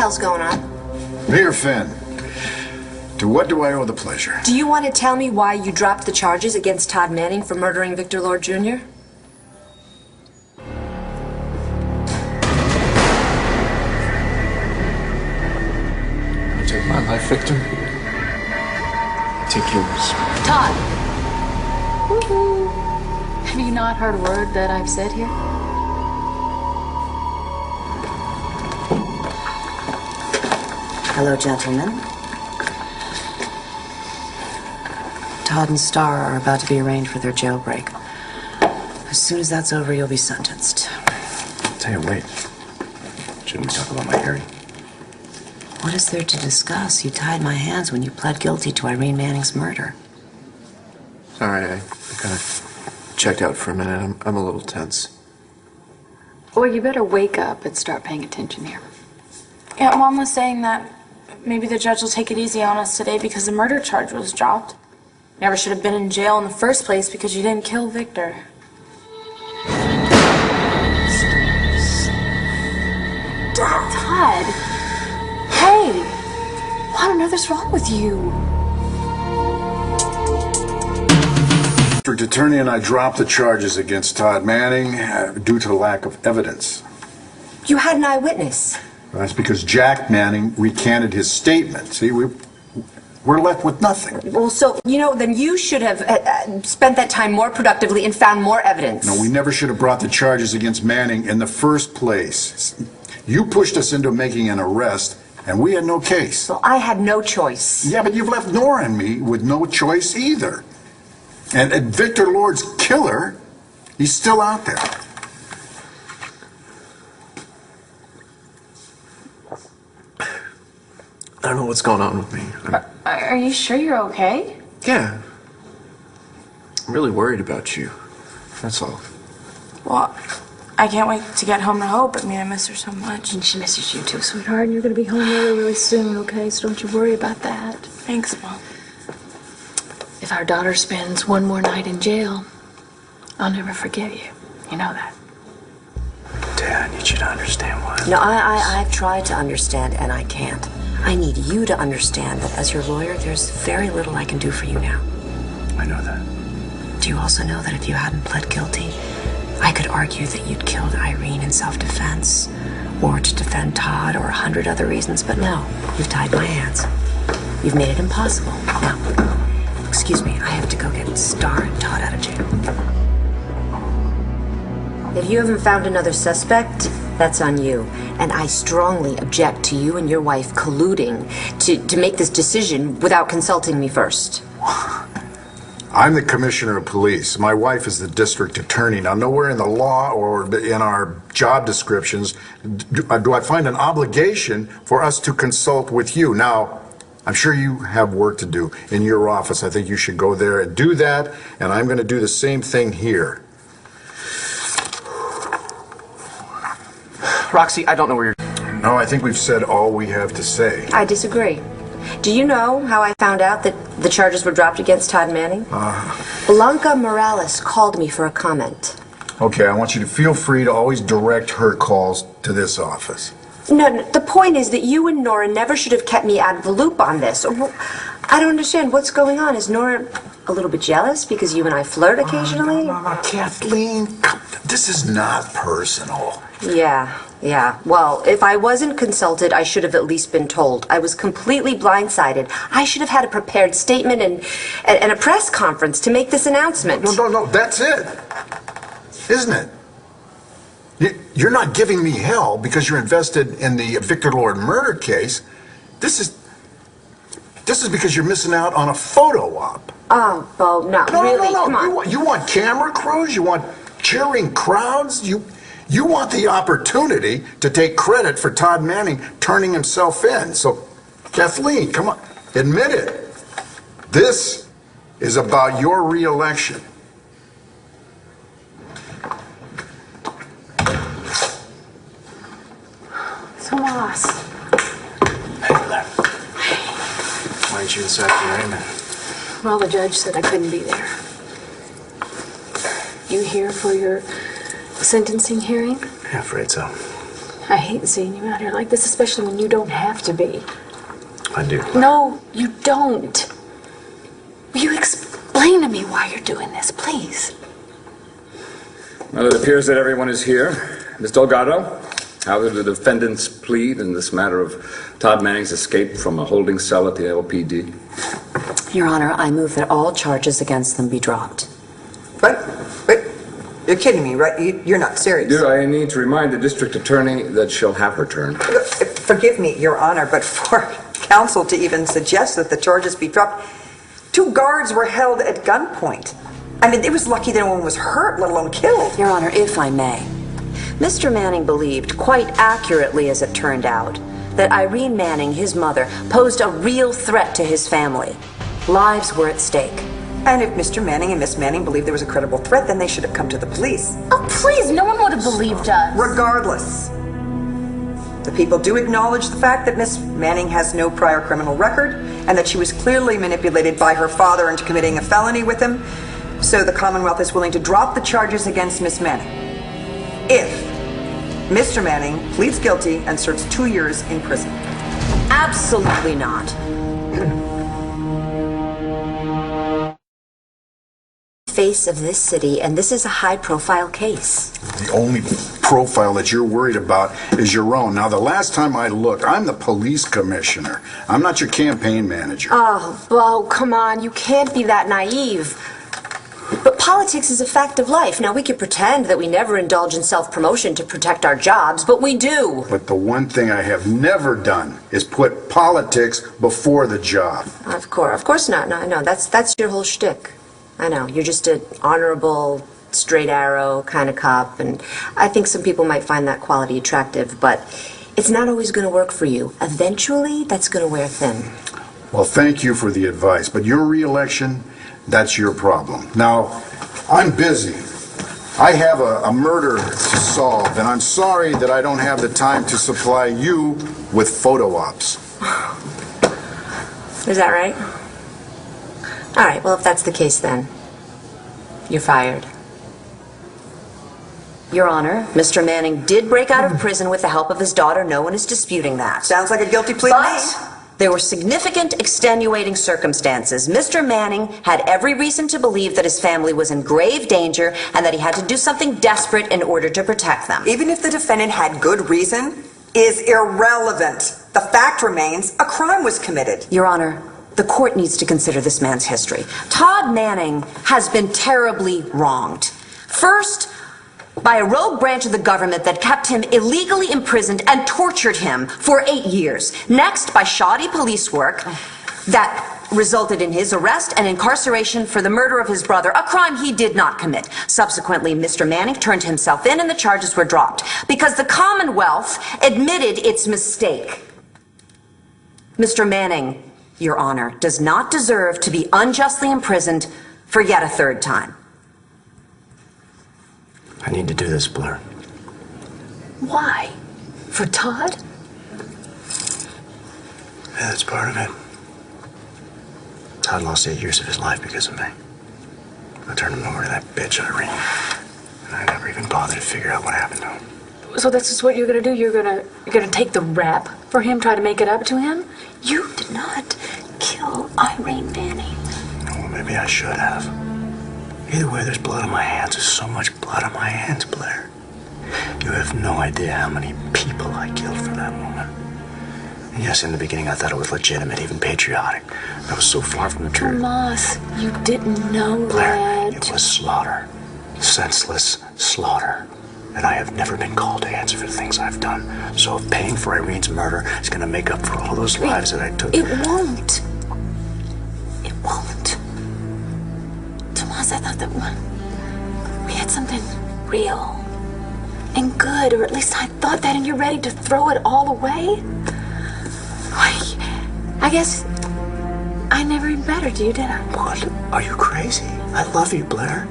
hell's going on? Mayor Finn, to what do I owe the pleasure? Do you want to tell me why you dropped the charges against Todd Manning for murdering Victor Lord Jr.? You take my life, Victor. I take yours. Todd! Woo-hoo. Have you not heard a word that I've said here? Hello, gentlemen. Todd and Starr are about to be arraigned for their jailbreak. As soon as that's over, you'll be sentenced. Taya, wait. Shouldn't we talk about my hearing? What is there to discuss? You tied my hands when you pled guilty to Irene Manning's murder. Sorry, I kind of checked out for a minute. I'm a little tense. Well, you better wake up and start paying attention here. Yeah, Mom was saying that maybe the judge will take it easy on us today because the murder charge was dropped. Never should have been in jail in the first place because you didn't kill Victor. Todd! Hey! What on earth is wrong with you? District Attorney and I dropped the charges against Todd Manning due to lack of evidence. You had an eyewitness. That's because Jack Manning recanted his statement. See, we're left with nothing. Well, so, then you should have spent that time more productively and found more evidence. No, we never should have brought the charges against Manning in the first place. You pushed us into making an arrest, and we had no case. Well, I had no choice. Yeah, but you've left Nora and me with no choice either. And Victor Lord's killer, he's still out there. I don't know what's going on with me. Are you sure you're okay? Yeah. I'm really worried about you. That's all. Well, I can't wait to get home to Hope. I miss her so much. And she misses you too, sweetheart. And you're going to be home really, really soon, okay? So don't you worry about that. Thanks, Mom. If our daughter spends one more night in jail, I'll never forgive you. You know that. Dad, I need you to understand why. No, I've tried to understand, and I can't. I need you to understand that as your lawyer, there's very little I can do for you now. I know that. Do you also know that if you hadn't pled guilty, I could argue that you'd killed Irene in self-defense, or to defend Todd, or 100 other reasons, but no, you've tied my hands. You've made it impossible. Now, excuse me, I have to go get Starr and Todd out of jail. If you haven't found another suspect, that's on you. And I strongly object to you and your wife colluding to make this decision without consulting me first. I'm the commissioner of police. My wife is the district attorney. Now, nowhere in the law or in our job descriptions do I find an obligation for us to consult with you. Now, I'm sure you have work to do in your office. I think you should go there and do that, and I'm going to do the same thing here. Roxy, I don't know where you're... No, I think we've said all we have to say. I disagree. Do you know how I found out that the charges were dropped against Todd Manning? Blanca Morales called me for a comment. Okay, I want you to feel free to always direct her calls to this office. No, the point is that you and Nora never should have kept me out of the loop on this. I don't understand what's going on. Is Nora a little bit jealous because you and I flirt occasionally? No, Kathleen, this is not personal. Yeah. Well, if I wasn't consulted, I should have at least been told. I was completely blindsided. I should have had a prepared statement and a press conference to make this announcement. No, that's it. Isn't it? You're not giving me hell because you're invested in the Victor Lord murder case. This is because you're missing out on a photo op. Oh, Bo, no, really, no. Come on. You want camera crews? You want cheering crowds? You want the opportunity to take credit for Todd Manning turning himself in. So, Kathleen, come on, admit it. This is about your re-election. Tomas. Hey, Blair. Why aren't you inside the arraignment? Well, the judge said I couldn't be there. You here for your sentencing hearing? Yeah, afraid so. I hate seeing you out here like this, especially when you don't have to be. I do. No, you don't. Will you explain to me why you're doing this, please? Well, it appears that everyone is here. Ms. Delgado, how did the defendants plead in this matter of Todd Manning's escape from a holding cell at the LPD? Your Honor, I move that all charges against them be dropped. What? Wait, you're kidding me, right? You're not serious. Do I need to remind the district attorney that she'll have her turn? Forgive me, Your Honor, but for counsel to even suggest that the charges be dropped, 2 guards were held at gunpoint. I mean, it was lucky that no one was hurt, let alone killed. Your Honor, if I may, Mr. Manning believed, quite accurately as it turned out, that Irene Manning, his mother, posed a real threat to his family. Lives were at stake. And if Mr. Manning and Miss Manning believed there was a credible threat, then they should have come to the police. Oh, please, no one would have believed us. Regardless, the people do acknowledge the fact that Miss Manning has no prior criminal record and that she was clearly manipulated by her father into committing a felony with him. So the Commonwealth is willing to drop the charges against Miss Manning if Mr. Manning pleads guilty and serves 2 years in prison. Absolutely not. Face of this city, and this is a high-profile case. The only profile that you're worried about is your own. Now, the last time I looked, I'm the police commissioner. I'm not your campaign manager. Oh, Bo, come on. You can't be that naive. But politics is a fact of life. Now, we could pretend that we never indulge in self-promotion to protect our jobs, but we do. But the one thing I have never done is put politics before the job. Of course not. No, I know. That's your whole shtick. I know. You're just an honorable, straight arrow kind of cop, and I think some people might find that quality attractive, but it's not always going to work for you. Eventually, that's going to wear thin. Well, thank you for the advice, but your re-election, that's your problem. Now, I'm busy. I have a murder to solve, and I'm sorry that I don't have the time to supply you with photo ops. Is that right? All right, well, if that's the case, then you're fired. Your Honor, Mr. Manning did break out of prison with the help of his daughter. No one is disputing that. Sounds like a guilty plea to me. But there were significant extenuating circumstances. Mr. Manning had every reason to believe that his family was in grave danger and that he had to do something desperate in order to protect them. Even if the defendant had good reason, is irrelevant. The fact remains, a crime was committed. Your Honor, the court needs to consider this man's history. Todd Manning has been terribly wronged. First, by a rogue branch of the government that kept him illegally imprisoned and tortured him for 8 years. Next, by shoddy police work that resulted in his arrest and incarceration for the murder of his brother, a crime he did not commit. Subsequently, Mr. Manning turned himself in and the charges were dropped because the Commonwealth admitted its mistake. Mr. Manning, Your Honor, does not deserve to be unjustly imprisoned for yet a 3rd time. I need to do this, Blair. Why? For Todd? Yeah, that's part of it. Todd lost 8 years of his life because of me. I turned him over to that bitch, Irene. And I never even bothered to figure out what happened to him. So that's just what you're gonna do? You're gonna take the rap for him, try to make it up to him? You did not kill Irene Manning. Well, maybe I should have. Either way, there's blood on my hands. There's so much blood on my hands, Blair. You have no idea how many people I killed for that woman. And yes, in the beginning I thought it was legitimate, even patriotic. That was so far from the truth. Tomas, you didn't know Blair, that. it was slaughter. Senseless slaughter. And I have never been called to answer for the things I've done. So if paying for Irene's murder is going to make up for all those lives that I took... It won't. It won't. Tomas, I thought that we had something real and good, or at least I thought that, and you're ready to throw it all away? I guess I never even bettered you, did I? What? Are you crazy? I love you, Blair.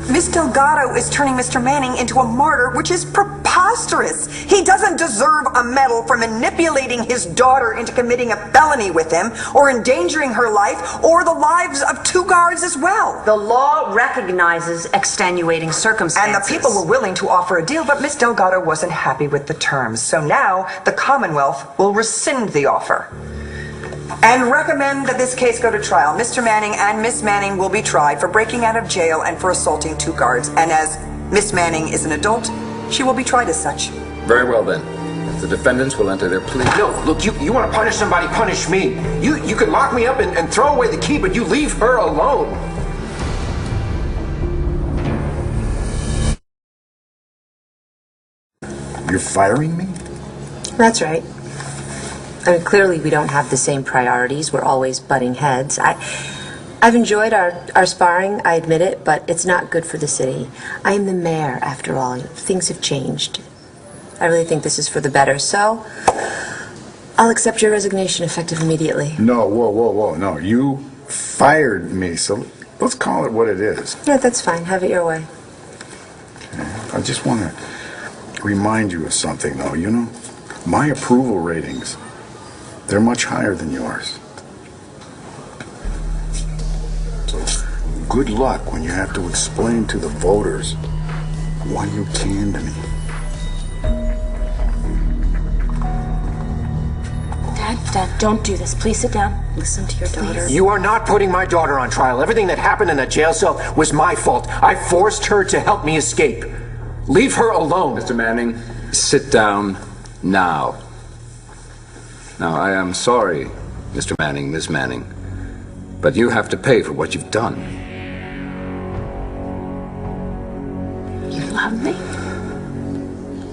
Miss Delgado is turning Mr. Manning into a martyr, which is preposterous. He doesn't deserve a medal for manipulating his daughter into committing a felony with him, or endangering her life, or the lives of 2 guards as well. The law recognizes extenuating circumstances. And the people were willing to offer a deal, but Miss Delgado wasn't happy with the terms. So now the Commonwealth will rescind the offer and recommend that this case go to trial. Mr. Manning and Miss Manning will be tried for breaking out of jail and for assaulting 2 guards. And as Miss Manning is an adult, she will be tried as such. Very well, then. The defendants will enter their plea. No, look, you want to punish somebody, punish me. You can lock me up and throw away the key, but you leave her alone. You're firing me? That's right. I mean, clearly we don't have the same priorities. We're always butting heads. I've enjoyed our sparring, I admit it, but it's not good for the city. I am the mayor, after all. Things have changed. I really think this is for the better, so I'll accept your resignation effective immediately. No, whoa. No, you fired me, so let's call it what it is. Yeah, that's fine. Have it your way. I just want to remind you of something, though. You know, my approval ratings, they're much higher than yours. So good luck when you have to explain to the voters why you canned me. Dad, don't do this. Please sit down. Listen to your daughter. You are not putting my daughter on trial. Everything that happened in that jail cell was my fault. I forced her to help me escape. Leave her alone. Mr. Manning, sit down now. Now, I am sorry, Mr. Manning, Miss Manning, but you have to pay for what you've done. You love me?